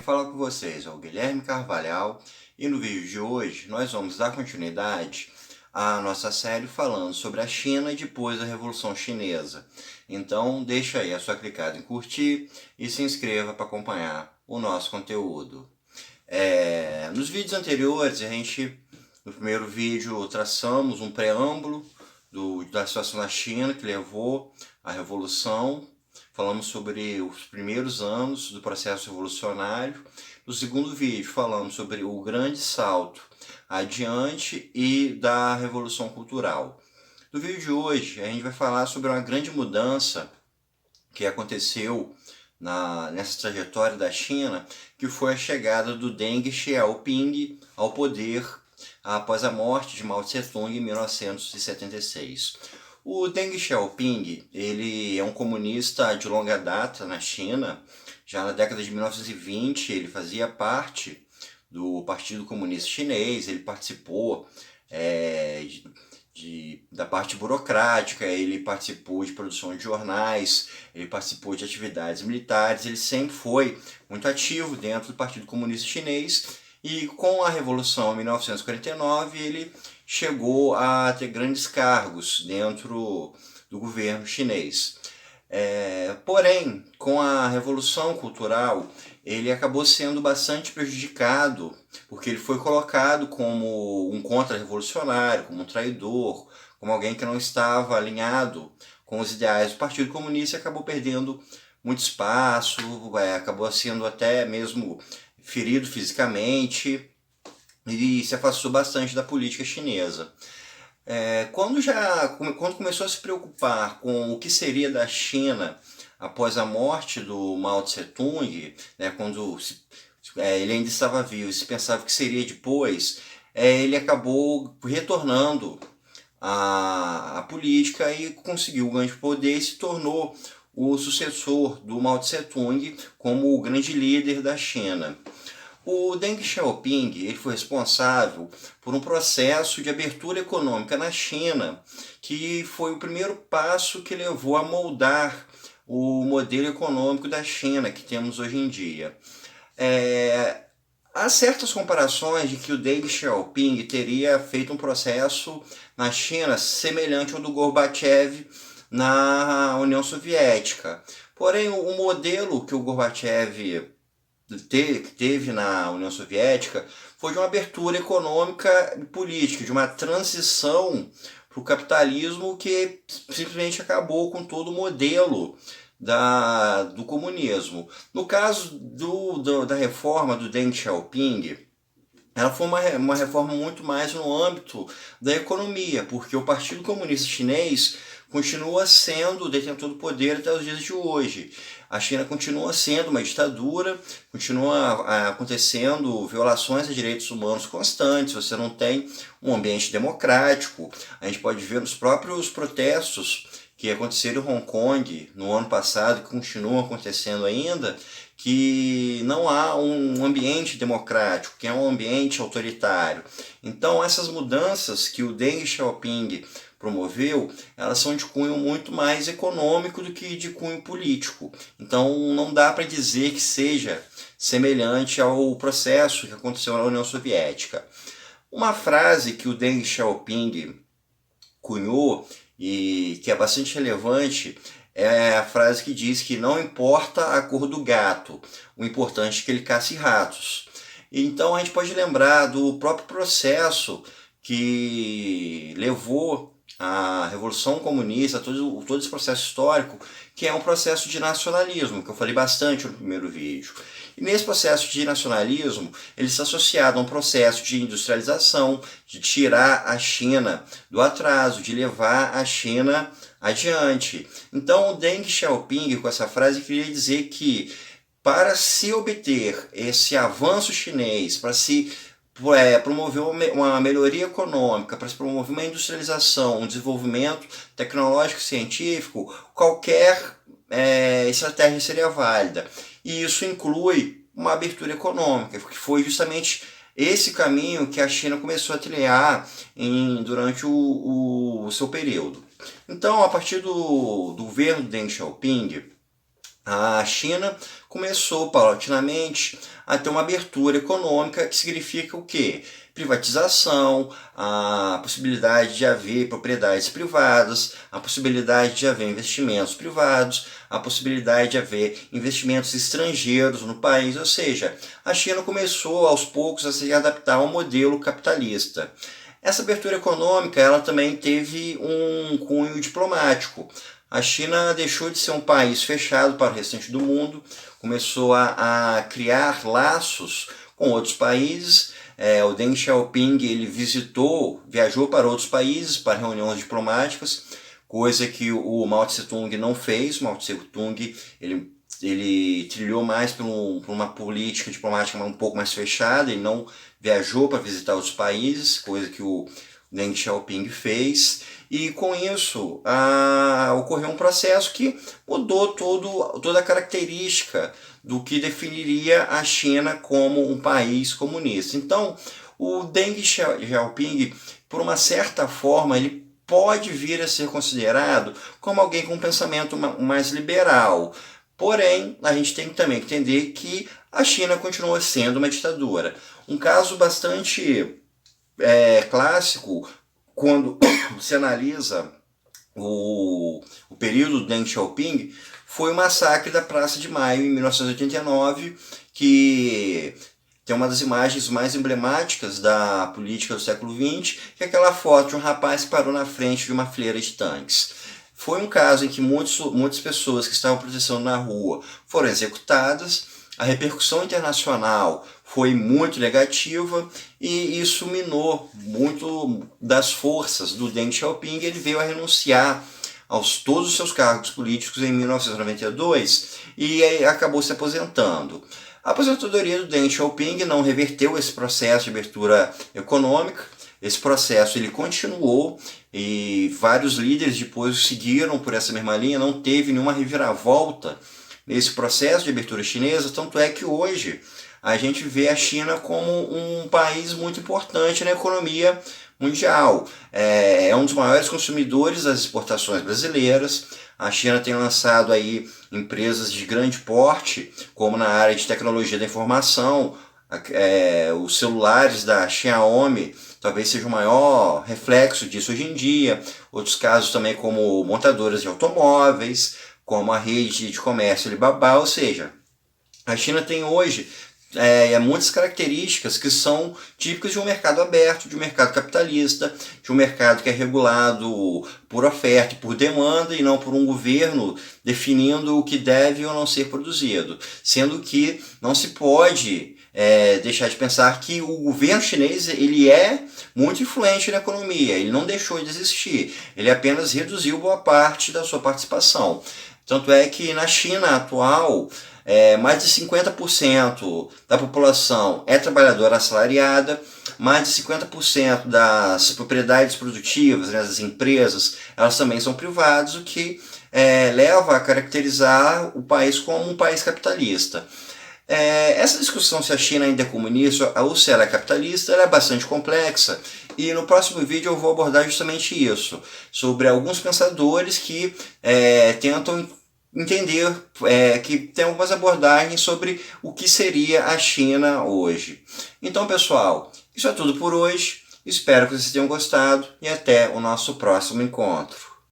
Quem fala com vocês é o Guilherme Carvalhal e no vídeo de hoje nós vamos dar continuidade à nossa série falando sobre a China depois da Revolução Chinesa. Então deixa aí a sua clicada em curtir e se inscreva para acompanhar o nosso conteúdo. Nos vídeos anteriores no primeiro vídeo traçamos um preâmbulo da situação na China que levou à Revolução. Falamos sobre os primeiros anos do processo revolucionário. No segundo vídeo falamos sobre o grande salto adiante e da Revolução Cultural. No vídeo de hoje a gente vai falar sobre uma grande mudança que aconteceu nessa trajetória da China, que foi a chegada do Deng Xiaoping ao poder após a morte de Mao Tse-tung em 1976. O Deng Xiaoping, ele é um comunista de longa data na China. Já na década de 1920 ele fazia parte do Partido Comunista Chinês, ele participou da parte burocrática, ele participou de produção de jornais, ele participou de atividades militares, ele sempre foi muito ativo dentro do Partido Comunista Chinês e com a Revolução em 1949 ele chegou a ter grandes cargos dentro do governo chinês. Porém, com a Revolução Cultural, ele acabou sendo bastante prejudicado, porque ele foi colocado como um contra-revolucionário, como um traidor, como alguém que não estava alinhado com os ideais do Partido Comunista e acabou perdendo muito espaço, acabou sendo até mesmo ferido fisicamente e se afastou bastante da política chinesa. Quando começou a se preocupar com o que seria da China após a morte do Mao Tse-tung, quando ele ainda estava vivo e se pensava que seria depois, ele acabou retornando à política e conseguiu o grande poder e se tornou o sucessor do Mao Tse-tung como o grande líder da China. O Deng Xiaoping ele foi responsável por um processo de abertura econômica na China, que foi o primeiro passo que levou a moldar o modelo econômico da China que temos hoje em dia. Há certas comparações de que o Deng Xiaoping teria feito um processo na China semelhante ao do Gorbachev na União Soviética. Porém, o modelo que o Gorbachev teve na União Soviética foi de uma abertura econômica e política, de uma transição para o capitalismo que simplesmente acabou com todo o modelo do comunismo. No caso da reforma do Deng Xiaoping, ela foi uma reforma muito mais no âmbito da economia, porque o Partido Comunista Chinês continua sendo o detentor do poder até os dias de hoje. A China continua sendo uma ditadura, continua acontecendo violações a direitos humanos constantes, você não tem um ambiente democrático. A gente pode ver nos próprios protestos que aconteceram em Hong Kong no ano passado, que continuam acontecendo ainda, que não há um ambiente democrático, que é um ambiente autoritário. Então essas mudanças que o Deng Xiaoping promoveu, elas são de cunho muito mais econômico do que de cunho político. Então não dá para dizer que seja semelhante ao processo que aconteceu na União Soviética. Uma frase que o Deng Xiaoping cunhou e que é bastante relevante é a frase que diz que não importa a cor do gato, o importante é que ele caça ratos. Então a gente pode lembrar do próprio processo que levou a Revolução Comunista, todo esse processo histórico, que é um processo de nacionalismo, que eu falei bastante no primeiro vídeo. E nesse processo de nacionalismo, ele está associado a um processo de industrialização, de tirar a China do atraso, de levar a China adiante. Então o Deng Xiaoping, com essa frase, queria dizer que para se obter esse avanço chinês, para se promover uma melhoria econômica, para se promover uma industrialização, um desenvolvimento tecnológico e científico, qualquer estratégia seria válida. E isso inclui uma abertura econômica, que foi justamente esse caminho que a China começou a trilhar durante o seu período. Então, a partir do governo de Deng Xiaoping, A China começou paulatinamente a ter uma abertura econômica que significa o quê? Privatização, a possibilidade de haver propriedades privadas, a possibilidade de haver investimentos privados, a possibilidade de haver investimentos estrangeiros no país, ou seja, a China começou aos poucos a se adaptar ao modelo capitalista. Essa abertura econômica ela também teve um cunho diplomático. A China deixou de ser um país fechado para o restante do mundo, começou a criar laços com outros países. O Deng Xiaoping ele viajou para outros países para reuniões diplomáticas, coisa que o Mao Tse Tung não fez. O Mao Tse Tung ele trilhou mais por uma política diplomática um pouco mais fechada, ele não viajou para visitar outros países, coisa que o Deng Xiaoping fez, e com isso ocorreu um processo que mudou toda a característica do que definiria a China como um país comunista. Então, o Deng Xiaoping, por uma certa forma, ele pode vir a ser considerado como alguém com um pensamento mais liberal. Porém, a gente tem também que entender que a China continua sendo uma ditadura. Um caso bastante clássico, quando se analisa o período do Deng Xiaoping, foi o massacre da Praça de Maio em 1989, que tem uma das imagens mais emblemáticas da política do século XX, que é aquela foto de um rapaz que parou na frente de uma fileira de tanques. Foi um caso em que muitas pessoas que estavam protestando na rua foram executadas, a repercussão internacional foi muito negativa e isso minou muito das forças do Deng Xiaoping. Ele veio a renunciar todos os seus cargos políticos em 1992 e acabou se aposentando. A aposentadoria do Deng Xiaoping não reverteu esse processo de abertura econômica. Esse processo ele continuou e vários líderes depois seguiram por essa mesma linha, não teve nenhuma reviravolta nesse processo de abertura chinesa, tanto é que hoje a gente vê a China como um país muito importante na economia mundial. É um dos maiores consumidores das exportações brasileiras. A China tem lançado aí empresas de grande porte, como na área de tecnologia da informação. Os celulares da Xiaomi talvez seja o maior reflexo disso hoje em dia. Outros casos também como montadoras de automóveis, como a rede de comércio Alibaba, ou seja, a China tem hoje muitas características que são típicas de um mercado aberto, de um mercado capitalista, de um mercado que é regulado por oferta e por demanda e não por um governo definindo o que deve ou não ser produzido. Sendo que não se pode deixar de pensar que o governo chinês ele é muito influente na economia, ele não deixou de existir, ele apenas reduziu boa parte da sua participação. Tanto é que na China atual, mais de 50% da população é trabalhadora assalariada, mais de 50% das propriedades produtivas, né, das empresas, elas também são privadas, o que leva a caracterizar o país como um país capitalista. Essa discussão se a China ainda é comunista ou se ela é capitalista, ela é bastante complexa, e no próximo vídeo eu vou abordar justamente isso, sobre alguns pensadores que tentam entender, que tem algumas abordagens sobre o que seria a China hoje. Então, pessoal, isso é tudo por hoje. Espero que vocês tenham gostado e até o nosso próximo encontro.